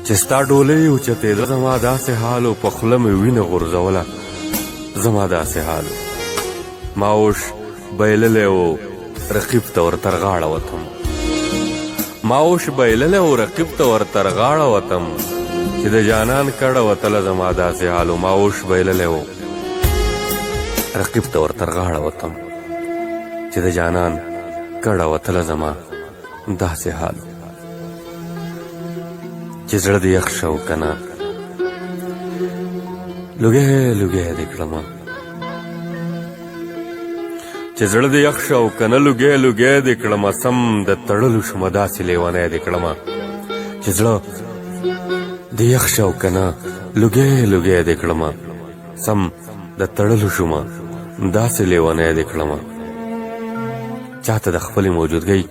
چې ستا ډولۍ اوچتېده زما داسې حال و په خوله مې وینه غورځوله زما داسې حال ما اوش بایللی و رقیب ته ورتر غاړه وتم ما اوش بایللی و رقیب ته ورتر غاړه وتم چې د جانان کډه وتله زما داسې حال ما اوش بایللی و رقیب ته ورتر غاړه وتم چې د جانان کډه وتله زما داسې حال چې زړه دې یخ شو که نه لوګی لوګی دې کړمه چې زړه دې یخ شو که نه لوګی لوګی دې کړمه سم د تړلو شومه داسې لیونی دې کړمه چې زړه دې یخ شو که نه لوګی لوګی دې کړمه سم د تړلو شومه داسې لیونی دې کړمه چاته د خپلې موجودګۍ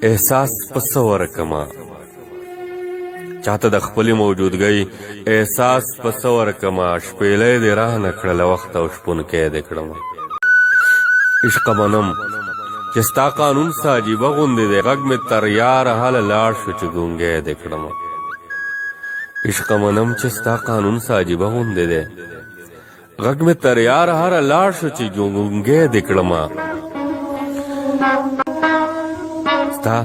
احساس په څه ورکمه چاته د خپلې موجودګۍ احساس په څه ورکمه شپېلی دې رانه کړله وخت او شپونکی دې کړمه عشقه منم چې ستا قانون څه عجیبه غوندې دی غږ مې تر یاره هله لاړ شو چې ګونګی دې کړمه عشقه منم چې ستا قانون څه عجیبه غوندې دی غږ مې تر یاره هله لاړ شو چې ګونګی دې کړمه ستا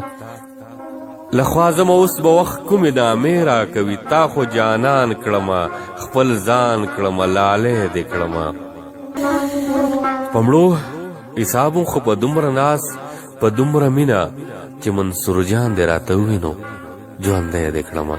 لخوا زما اوس به وخت کومې دامې راکوي تا خو جانان کړمه خپل ځان کړمه لالی دې کړمه په مړو حساب خو په دومره ناز په دومره مینه چې منصور جان دې راته ووینو ژوندی دې کړمه